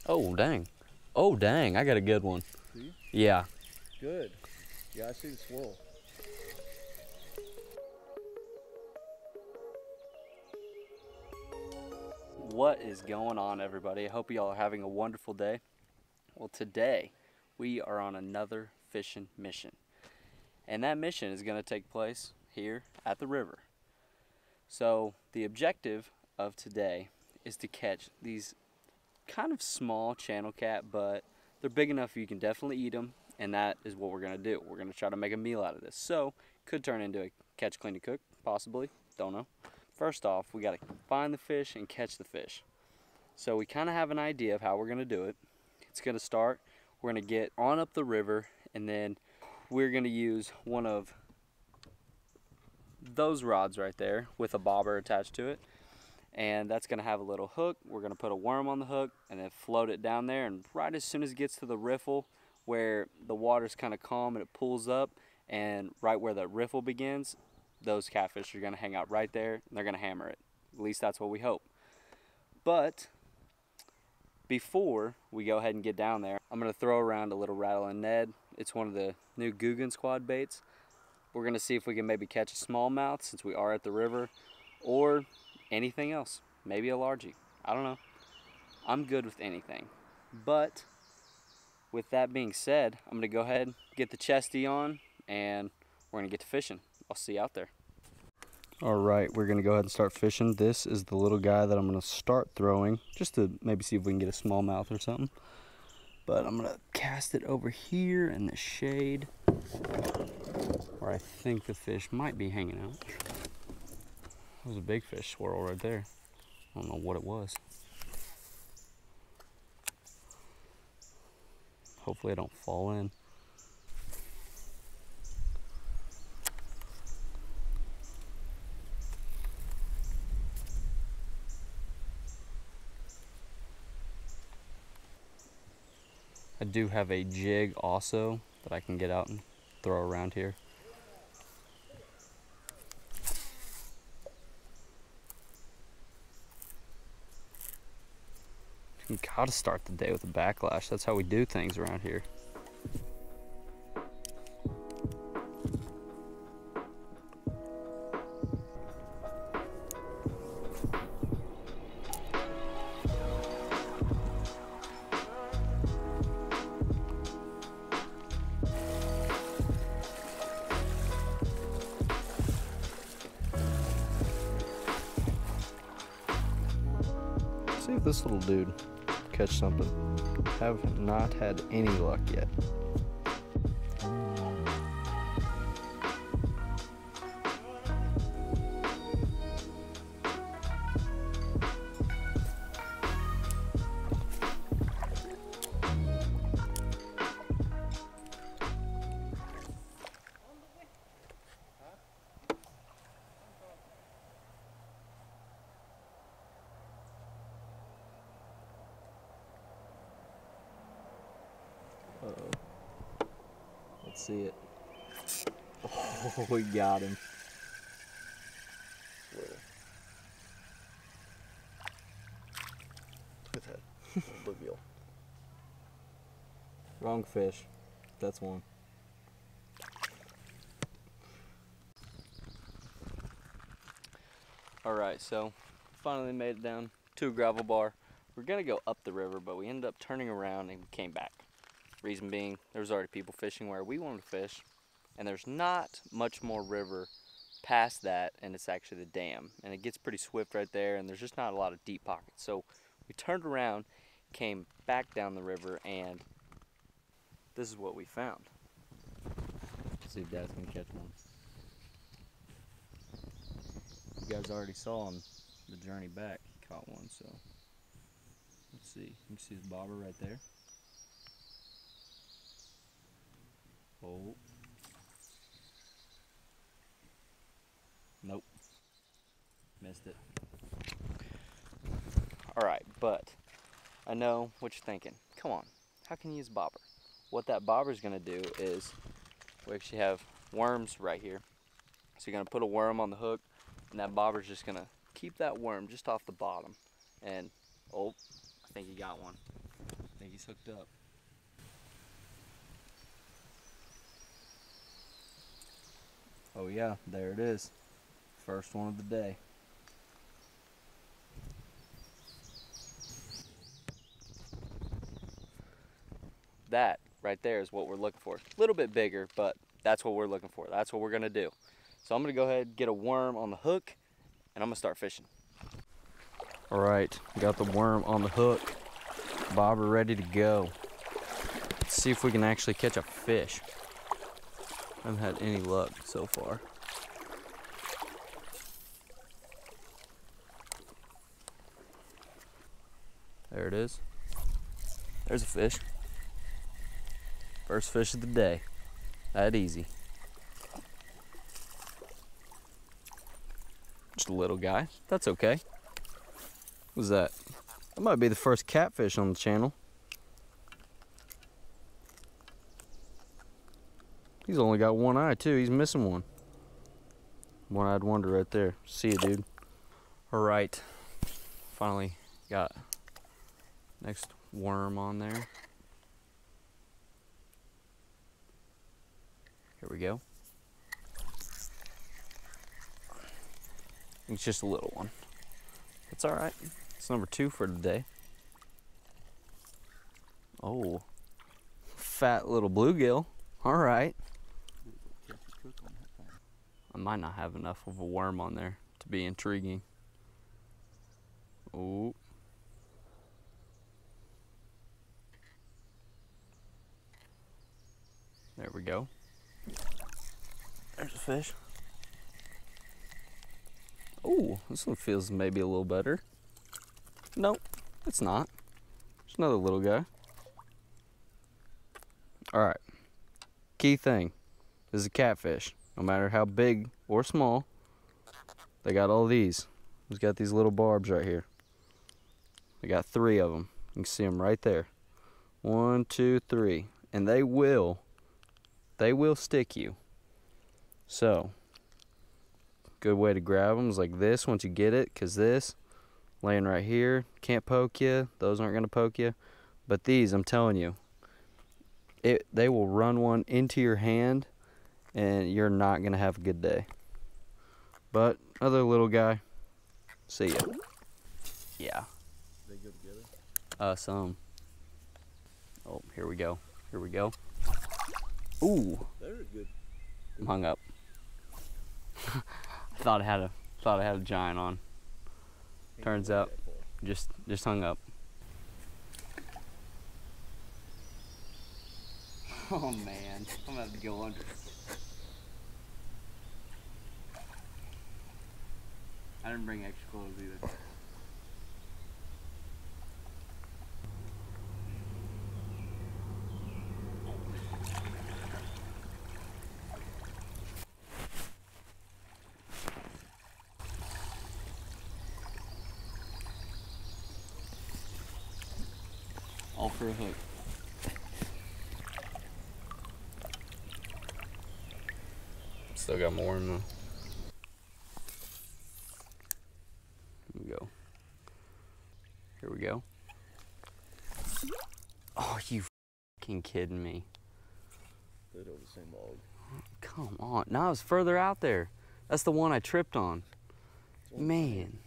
Oh, dang. Oh, dang. I got a good one. See? Yeah. Good. Yeah, I see the swirl. What is going on, everybody? I hope you all are having a wonderful day. Well, today we are on another fishing mission, and that mission is going to take place here at the river. So, the objective of today is to catch these kind of small channel cat, but they're big enough you can definitely eat them, and that is what we're going to do. We're going to try to make a meal out of this. So, could turn into a catch, clean, and cook, possibly. Don't know. First off, we got to find the fish and catch the fish. So we kind of have an idea of how we're going to do it. It's going to start, we're going to get on up the river, and then we're going to use one of those rods right there with a bobber attached to it. And that's going to have a little hook. We're going to put a worm on the hook and then float it down there. And right as soon as it gets to the riffle where the water's kind of calm and it pulls up, and right where the riffle begins, those catfish are going to hang out right there and they're going to hammer it. At least that's what we hope. But before we go ahead and get down there, I'm going to throw around a little Rattlin' Ned. It's one of the new Googan Squad baits. We're going to see if we can maybe catch a smallmouth since we are at the river, or anything else. Maybe a largie. I don't know. I'm good with anything. But with that being said, I'm going to go ahead, get the chesty on, and we're going to get to fishing. I'll see you out there. All right, we're gonna go ahead and start fishing. This is the little guy that I'm gonna start throwing, just to maybe see if we can get a smallmouth or something. But I'm gonna cast it over here in the shade, where I think the fish might be hanging out. That was a big fish swirl right there. I don't know what it was. Hopefully I don't fall in. I do have a jig also that I can get out and throw around here. You gotta start the day with a backlash. That's how we do things around here. See if this little dude catch something. Have not had any luck yet. Uh-oh. Let's see it. Oh, we got him. Where? Look at that. Bluegill. Wrong fish. That's one. Alright, so finally made it down to a gravel bar. We're gonna go up the river, but we ended up turning around and we came back. Reason being, there was already people fishing where we wanted to fish, and there's not much more river past that, and it's actually the dam. And it gets pretty swift right there, and there's just not a lot of deep pockets. So we turned around, came back down the river, and this is what we found. Let's see if Dad's gonna catch one. You guys already saw on the journey back, he caught one, so let's see. You can see his bobber right there. Oh. Nope. Missed it. Alright, but I know what you're thinking. Come on, how can you use bobber? What that bobber is going to do is, we actually have worms right here. So you're going to put a worm on the hook, and that bobber is just going to keep that worm just off the bottom. And, oh, I think you got one. I think he's hooked up. Oh yeah, there it is. First one of the day. That right there is what we're looking for. A little bit bigger, but that's what we're looking for. That's what we're gonna do. So I'm gonna go ahead and get a worm on the hook and I'm gonna start fishing. All right, got the worm on the hook. Bobber ready to go. Let's see if we can actually catch a fish. I haven't had any luck so far. There it is. There's a fish. First fish of the day. That easy. Just a little guy. That's okay. What's that? That might be the first catfish on the channel. He's only got one eye too. He's missing one. One-eyed wonder right there. See you, dude. All right. Finally got next worm on there. Here we go. It's just a little one. It's all right. It's number 2 for today. Oh, fat little bluegill. All right. I might not have enough of a worm on there to be intriguing. Oh. There we go. There's a fish. Oh, this one feels maybe a little better. Nope, it's not. There's another little guy. All right. Key thing is a catfish. No matter how big or small, they got all these. He's got these little barbs right here. They got 3 of them. You can see them right there. 1, 2, 3, and they will stick you. So, good way to grab them is like this once you get it, because this laying right here can't poke you. Those aren't going to poke you. But these, I'm telling you, they will run one into your hand and you're not going to have a good day. But other little guy, see ya. Yeah. They go together? Some. Oh, here we go. Here we go. Ooh. They're good. I'm hung up. thought I had a giant on. Turns out just hung up. Oh man, I'm gonna have to go under. I didn't bring extra clothes either. All for a hook. Still got more in the. Here we go. Here we go. Oh, you fucking kidding me? They're over the same log. Come on. No, I was further out there. That's the one I tripped on. Man.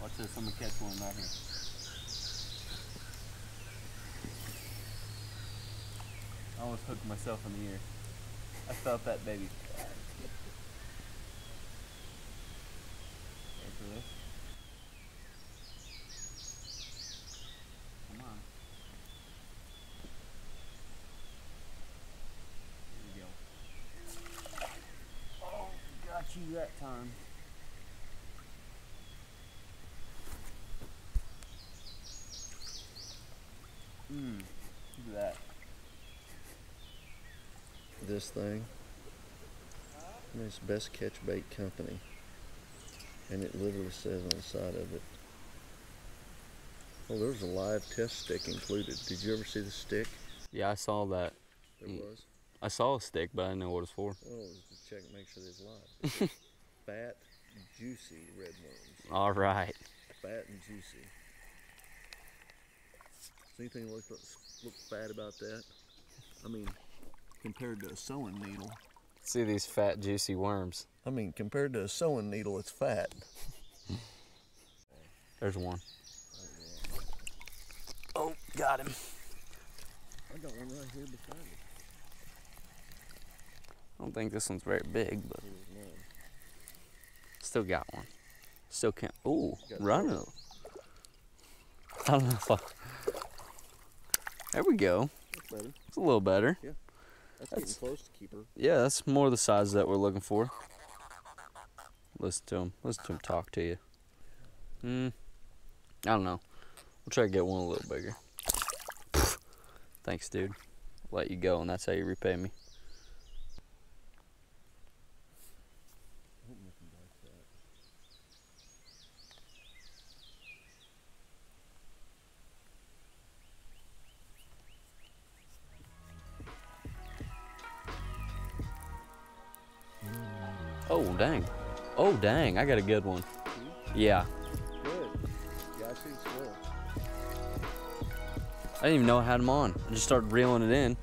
Watch this, I'm gonna catch one right here. I almost hooked myself in the ear. I felt that baby. Ready for this? Come on. Here we go. Oh, got you that time. Look at that. this thing. I mean, it's Best Catch Bait Company. And it literally says on the side of it. Oh, there's a live test stick included. Did you ever see the stick? Yeah, I saw that. There was? I saw a stick, but I didn't know what it's for. Oh, it was to check and make sure it's live. It's fat, juicy red worms. All right. Fat and juicy. Does anything look fat about that? I mean, compared to a sewing needle. See these fat, juicy worms. I mean, compared to a sewing needle, it's fat. There's one. Oh, got him. I got one right here beside me. I don't think this one's very big, but still got one. Still can't. Ooh, running. I don't know if I. There we go. That's better. It's a little better. Yeah. That's getting close to keeper. Yeah, that's more the size that we're looking for. Listen to him. Listen to him talk to you. I don't know. We'll try to get one a little bigger. Thanks, dude. I'll let you go, and that's how you repay me. Oh, dang. Oh, dang. I got a good one. Yeah. Good. Yeah, I see the swirl. I didn't even know I had them on. I just started reeling it in.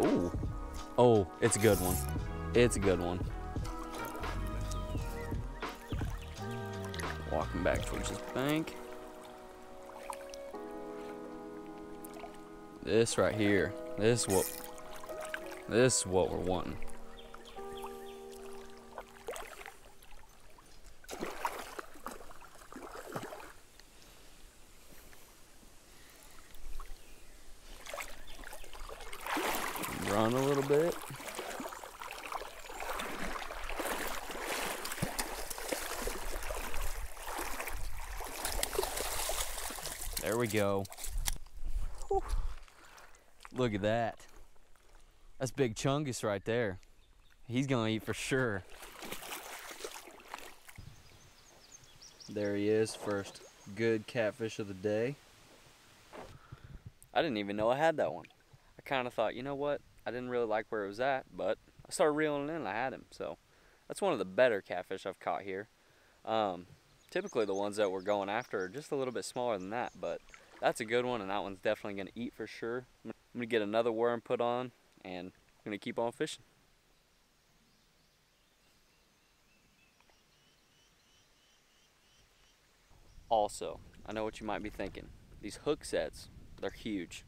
Ooh. Oh, it's a good one. It's a good one. Walking back towards this bank. This right here. This is what we're wanting. Run a little bit. There we go. Whew. Look at that. That's Big Chungus right there. He's gonna eat for sure. There he is, first good catfish of the day. I didn't even know I had that one. I kind of thought, you know what? I didn't really like where it was at, but I started reeling it in and I had him. So that's one of the better catfish I've caught here. Typically the ones that we're going after are just a little bit smaller than that, but that's a good one, and that one's definitely gonna eat for sure. I'm gonna get another worm put on, and I'm gonna keep on fishing. Also, I know what you might be thinking. These hook sets, they're huge,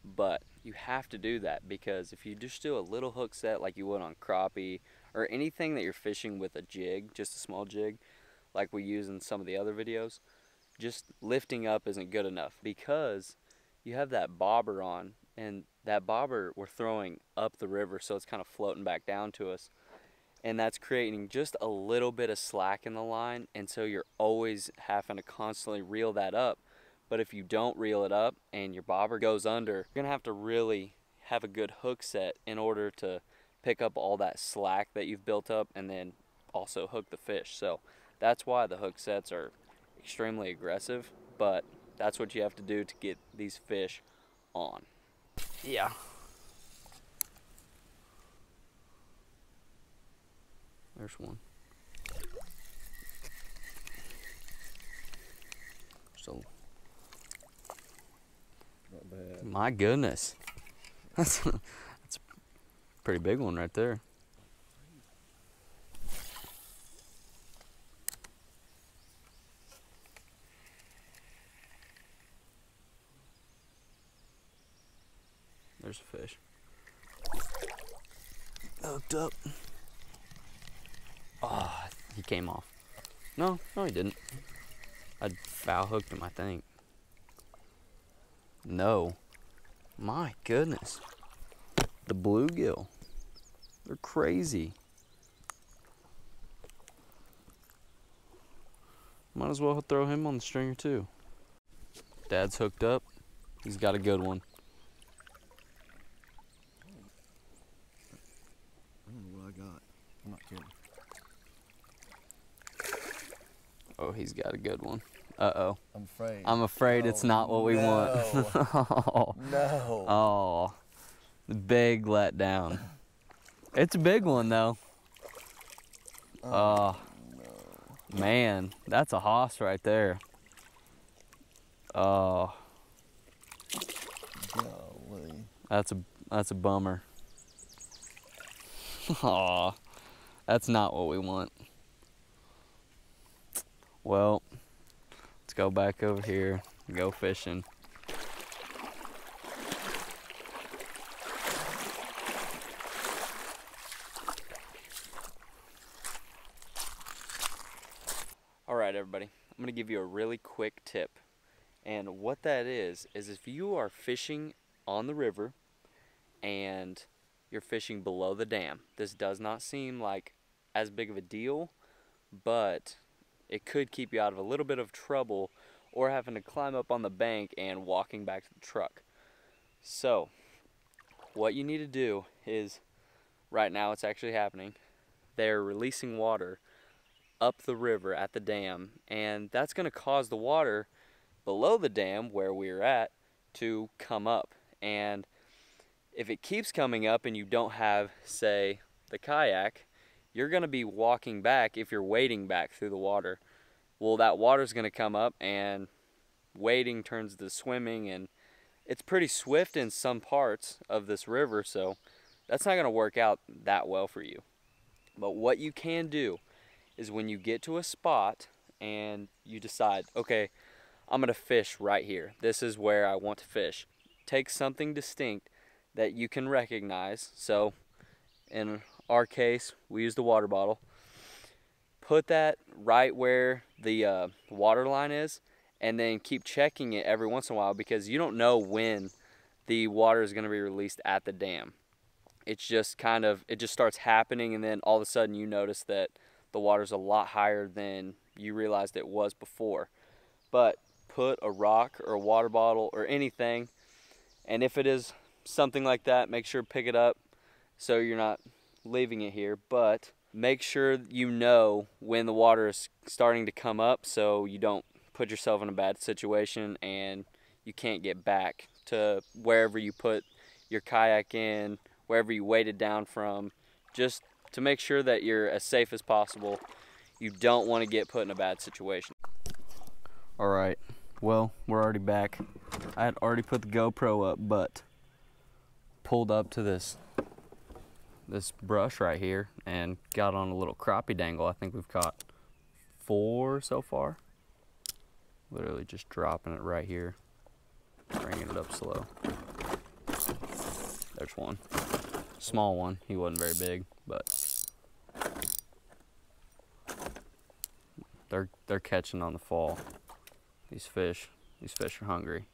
but you have to do that because if you just do a little hook set like you would on crappie or anything that you're fishing with a jig, just a small jig, like we use in some of the other videos, just lifting up isn't good enough because you have that bobber on, and that bobber we're throwing up the river, so it's kind of floating back down to us, and that's creating just a little bit of slack in the line, and so you're always having to constantly reel that up. But if you don't reel it up and your bobber goes under, you're gonna have to really have a good hook set in order to pick up all that slack that you've built up and then also hook the fish. So that's why the hook sets are extremely aggressive, but that's what you have to do to get these fish on. Yeah. There's one. So, Not bad. my goodness. That's a pretty big one right there. There's a fish. Hooked up. Oh, he came off. No, he didn't. I foul hooked him, I think. No. My goodness. The bluegill. They're crazy. Might as well throw him on the stringer too. Dad's hooked up. He's got a good one. I don't know what I got. I'm not kidding. Oh, he's got a good one. Uh-oh. I'm afraid. I'm afraid it's not what we want. Oh. No. Oh, the big letdown. It's a big one though. Oh, no. man, that's a hoss right there. Oh, Golly. that's a bummer. Oh, that's not what we want. Well, let's go back over here and go fishing. All right, everybody, I'm gonna give you a really quick tip. And what that is if you are fishing on the river and you're fishing below the dam, this does not seem like as big of a deal, but it could keep you out of a little bit of trouble or having to climb up on the bank and walking back to the truck. So what you need to do is, right now it's actually happening, they're releasing water up the river at the dam, and that's going to cause the water below the dam where we're at to come up. And if it keeps coming up and you don't have, say, the kayak, you're going to be walking back if you're wading back through the water. Well, that water's going to come up and wading turns to swimming, and it's pretty swift in some parts of this river, so that's not going to work out that well for you. But what you can do is when you get to a spot and you decide, okay, I'm gonna fish right here. This is where I want to fish. Take something distinct that you can recognize. So in our case, we use the water bottle. Put that right where the water line is, and then keep checking it every once in a while, because you don't know when the water is gonna be released at the dam. It's just it just starts happening, and then all of a sudden you notice that the water's a lot higher than you realized it was before. But put a rock or a water bottle or anything, and if it is something like that, make sure to pick it up so you're not leaving it here. But make sure you know when the water is starting to come up, so you don't put yourself in a bad situation and you can't get back to wherever you put your kayak in, wherever you weighted down from, just to make sure that you're as safe as possible. You don't want to get put in a bad situation. All right, well, we're already back. I had already put the GoPro up, but pulled up to this brush right here and got on a little crappie dangle. I think we've caught 4 so far. Literally just dropping it right here, bringing it up slow. There's one. Small one. He wasn't very big, but they're catching on the fall. These fish are hungry.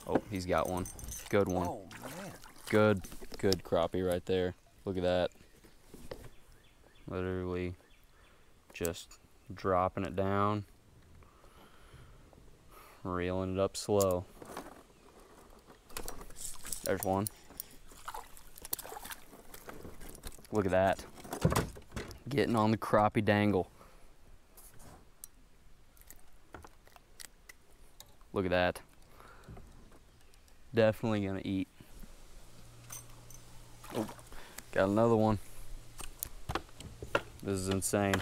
Oh, he's got one. Good one. Oh, man. Good crappie right there. Look at that. Literally just dropping it down, reeling it up slow. There's one. Look at that. Getting on the crappie dangle. Look at that. Definitely gonna eat. Oh, got another one. This is insane.